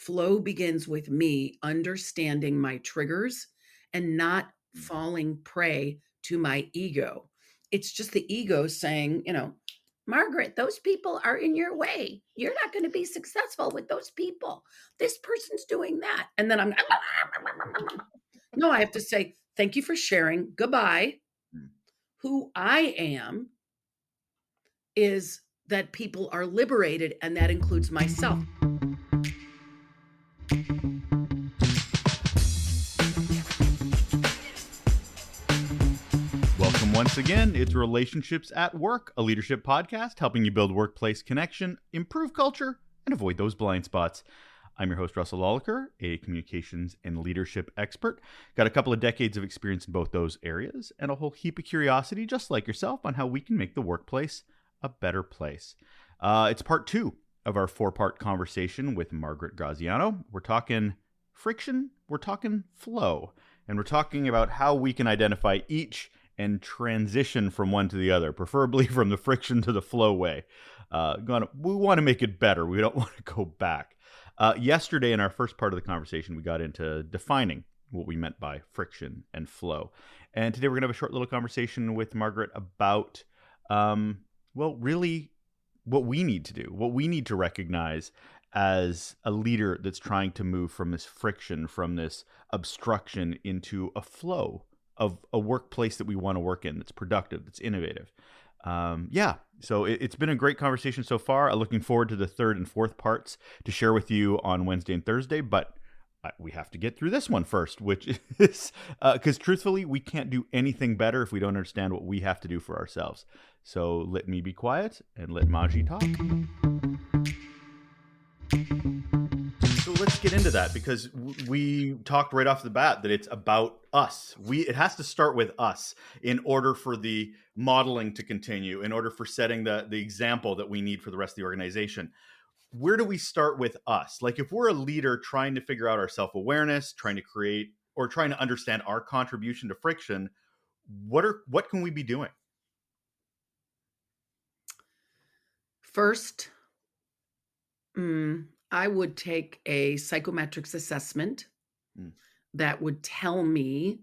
flow begins with me understanding my triggers and not falling prey to my ego. It's just the ego saying, Margaret, those people are in your way. You're not going to be successful with those people. This person's doing that. And then I'm, no, I have to say, thank you for sharing. Goodbye. Who I am is that people are liberated, and that includes myself. Welcome once again. It's Relationships at Work, a leadership podcast helping you build workplace connection, improve culture, and avoid those blind spots. I'm your host, Russel Lolacher, a communications and leadership expert. Got a couple of decades of experience in both those areas and a whole heap of curiosity, just like yourself, on how we can make the workplace a better place. It's part 2 of our 4-part conversation with Margaret Graziano. We're talking friction, we're talking flow, and we're talking about how we can identify each and transition from one to the other, preferably from the friction to the flow way. We want to make it better. We don't want to go back. Yesterday, in our first part of the conversation, we got into defining what we meant by friction and flow. And today we're going to have a short little conversation with Margaret about, really what we need to do, what we need to recognize as a leader that's trying to move from this friction, from this obstruction into a flow of a workplace that we want to work in, that's productive, that's innovative. So it's been a great conversation so far. I'm looking forward to the 3rd and 4th parts to share with you on Wednesday and Thursday, but we have to get through this one first, which is because truthfully, we can't do anything better if we don't understand what we have to do for ourselves. So let me be quiet and let Maji talk. So let's get into that, because we talked right off the bat that it's about us. It has to start with us in order for the modeling to continue, in order for setting the example that we need for the rest of the organization. Where do we start with us? Like, if we're a leader trying to figure out our self-awareness, trying to create or trying to understand our contribution to friction, what can we be doing? First, I would take a psychometrics assessment that would tell me,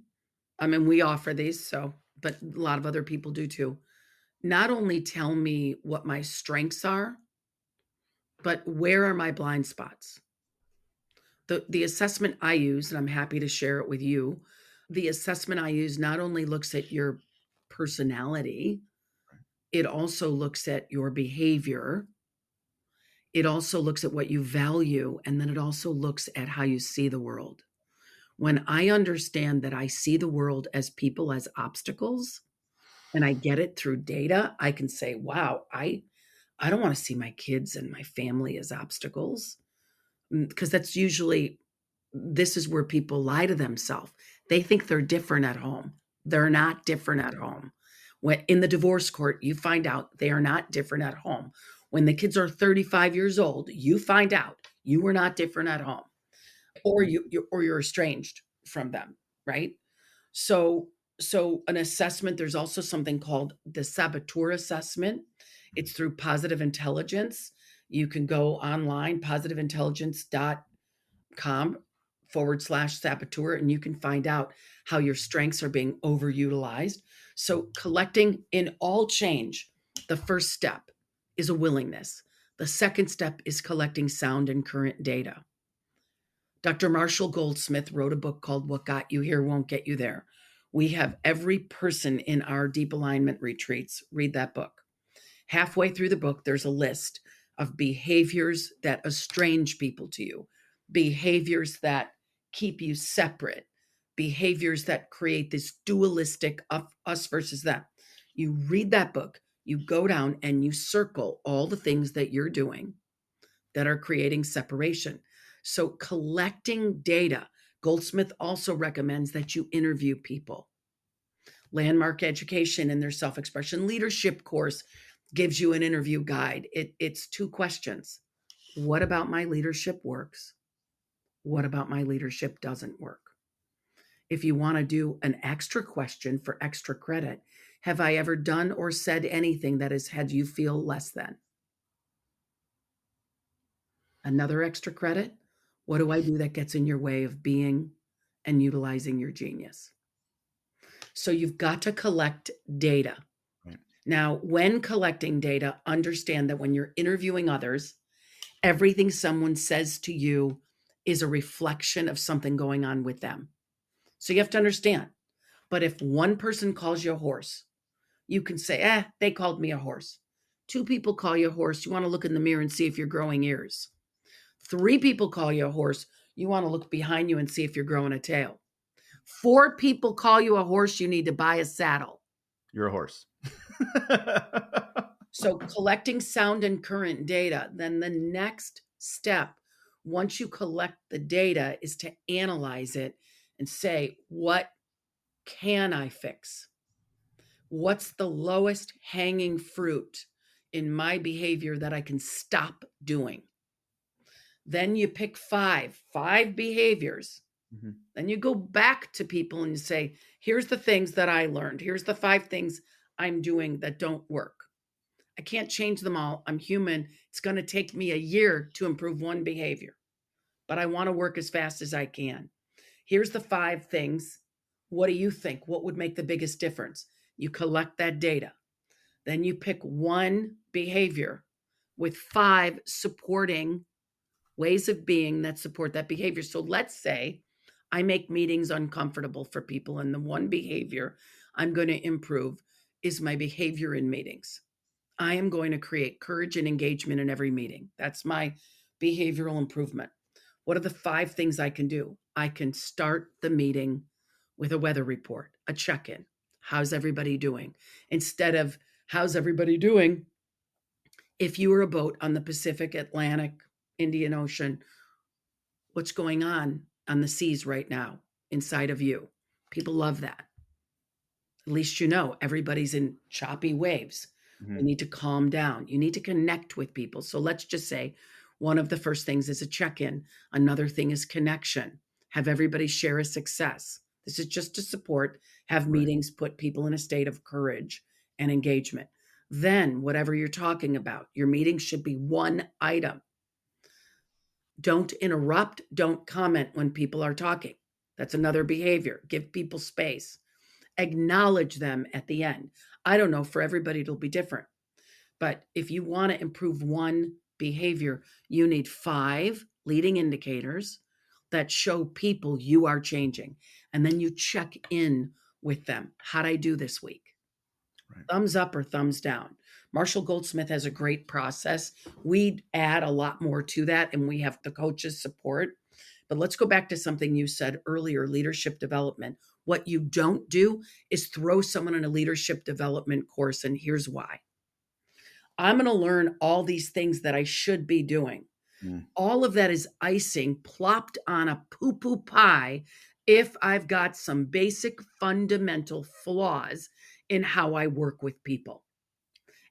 we offer these, but a lot of other people do too. Not only tell me what my strengths are, but where are my blind spots? The assessment I use, and I'm happy to share it with you, the assessment I use not only looks at your personality, it also looks at your behavior. It also looks at what you value, and then it also looks at how you see the world. When I understand that I see the world as people as obstacles, and I get it through data, I can say, wow, I don't want to see my kids and my family as obstacles, because this is where people lie to themselves. They think they're different at home. They're not different at home. When in the divorce court, you find out they are not different at home. When the kids are 35 years old, you find out you were not different at home, or you're estranged from them, right? So an assessment, there's also something called the saboteur assessment. It's through Positive Intelligence. You can go online, positiveintelligence.com/saboteur, and you can find out how your strengths are being overutilized. So collecting in all change, the first step is a willingness. The second step is collecting sound and current data. Dr. Marshall Goldsmith wrote a book called What Got You Here Won't Get You There. We have every person in our deep alignment retreats read that book. Halfway through the book, there's a list of behaviors that estrange people to you, behaviors that keep you separate, behaviors that create this dualistic of us versus them. You read that book, you go down and you circle all the things that you're doing that are creating separation. So collecting data. Goldsmith also recommends that you interview people. Landmark Education in their self-expression leadership course gives you an interview guide. It's 2 questions. What about my leadership works? What about my leadership doesn't work? If you want to do an extra question for extra credit, have I ever done or said anything that has had you feel less than? Another extra credit. What do I do that gets in your way of being and utilizing your genius? So you've got to collect data. Right. Now, when collecting data, understand that when you're interviewing others, everything someone says to you is a reflection of something going on with them. So you have to understand. But if one person calls you a horse, you can say, they called me a horse. Two people call you a horse. You want to look in the mirror and see if you're growing ears. Three people call you a horse. You want to look behind you and see if you're growing a tail. Four people call you a horse. You need to buy a saddle. You're a horse. So collecting sound and current data, then the next step, once you collect the data, is to analyze it and say, what can I fix? What's the lowest hanging fruit in my behavior that I can stop doing? Then you pick five behaviors. Mm-hmm. Then you go back to people and you say, here's the things that I learned. Here's the 5 things I'm doing that don't work. I can't change them all. I'm human. It's going to take me a year to improve one behavior, but I want to work as fast as I can. Here's the 5 things. What do you think? What would make the biggest difference? You collect that data. Then you pick one behavior with 5 supporting ways of being that support that behavior. So let's say I make meetings uncomfortable for people, and the one behavior I'm going to improve is my behavior in meetings. I am going to create courage and engagement in every meeting. That's my behavioral improvement. What are the 5 things I can do? I can start the meeting with a weather report, a check in. How's everybody doing? Instead of, how's everybody doing? If you were a boat on the Pacific, Atlantic, Indian Ocean, what's going on the seas right now inside of you? People love that. At least you know everybody's in choppy waves. Mm-hmm. We need to calm down. You need to connect with people. So let's just say one of the first things is a check-in. Another thing is connection. Have everybody share a success. This is just to support, have meetings, put people in a state of courage and engagement. Then whatever you're talking about, your meeting should be one item. Don't interrupt, don't comment when people are talking. That's another behavior. Give people space. Acknowledge them at the end. I don't know, for everybody, it'll be different. But if you want to improve one behavior, you need 5 leading indicators that show people you are changing. And then you check in with them. How'd I do this week? Right. Thumbs up or thumbs down. Marshall Goldsmith has a great process. We add a lot more to that, and we have the coaches' support. But let's go back to something you said earlier, leadership development. What you don't do is throw someone in a leadership development course, and here's why. I'm going to learn all these things that I should be doing. All of that is icing plopped on a poo-poo pie if I've got some basic fundamental flaws in how I work with people.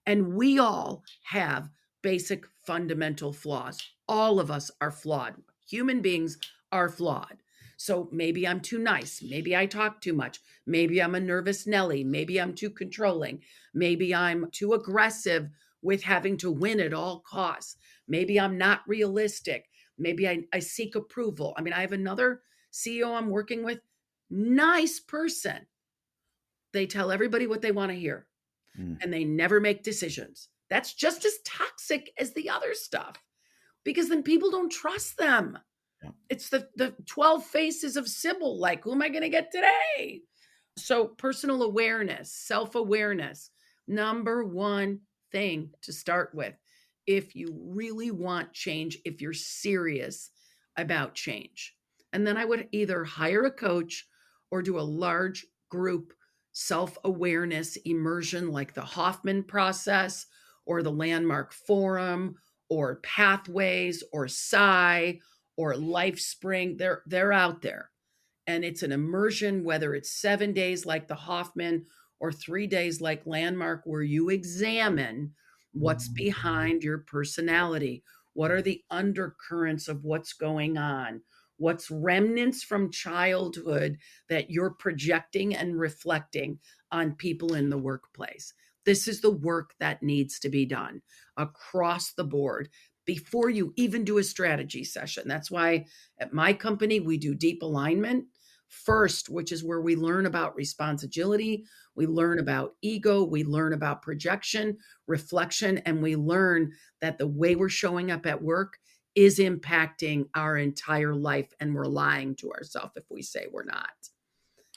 And we all have basic fundamental flaws. All of us are flawed. Human beings are flawed. So maybe I'm too nice. Maybe I talk too much. Maybe I'm a nervous Nelly. Maybe I'm too controlling. Maybe I'm too aggressive with having to win at all costs. Maybe I'm not realistic. Maybe I seek approval. I mean, I have another CEO I'm working with, nice person. They tell everybody what they want to hear, and they never make decisions. That's just as toxic as the other stuff, because then people don't trust them. Yeah. It's the 12 faces of Sybil. Like, who am I going to get today? So personal awareness, self-awareness, number one thing to start with. If you really want change, if you're serious about change. And then I would either hire a coach or do a large group self-awareness immersion like the Hoffman process or the Landmark Forum or Pathways or Psy or LifeSpring. They're out there. And it's an immersion, whether it's 7 days like the Hoffman or 3 days like Landmark, where you examine what's behind your personality. What are the undercurrents of what's going on? What's remnants from childhood that you're projecting and reflecting on people in the workplace? This is the work that needs to be done across the board. before you even do a strategy session. That's why at my company, we do deep alignment first, which is where we learn about responsibility, we learn about ego, we learn about projection, reflection, and we learn that the way we're showing up at work is impacting our entire life, and we're lying to ourselves if we say we're not.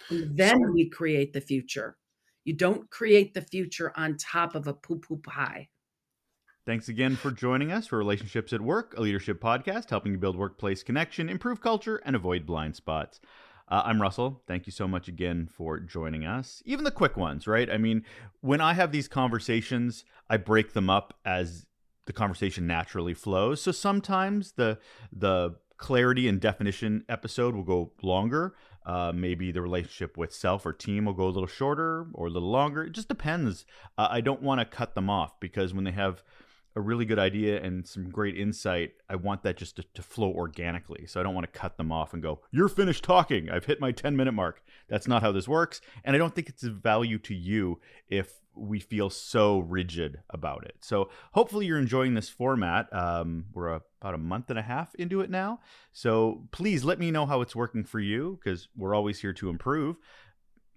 And then we create the future. You don't create the future on top of a poo-poo pie. Thanks again for joining us for Relationships at Work, a leadership podcast helping you build workplace connection, improve culture, and avoid blind spots. I'm Russell. Thank you so much again for joining us. Even the quick ones, right? I mean, when I have these conversations, I break them up as the conversation naturally flows. So sometimes the clarity and definition episode will go longer. Maybe the relationship with self or team will go a little shorter or a little longer. It just depends. I don't want to cut them off because when they have a really good idea and some great insight, I want that just to flow organically. So I don't want to cut them off and go, you're finished talking. I've hit my 10-minute mark. That's not how this works. And I don't think it's of value to you if we feel so rigid about it. So hopefully you're enjoying this format. We're about a month and a half into it now. So please let me know how it's working for you, because we're always here to improve.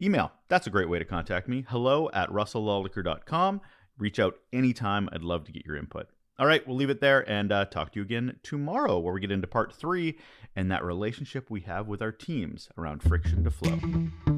Email, that's a great way to contact me. hello@russellolacher.com. Reach out anytime. I'd love to get your input. All right, we'll leave it there and talk to you again tomorrow, where we get into part 3 and that relationship we have with our teams around friction to flow.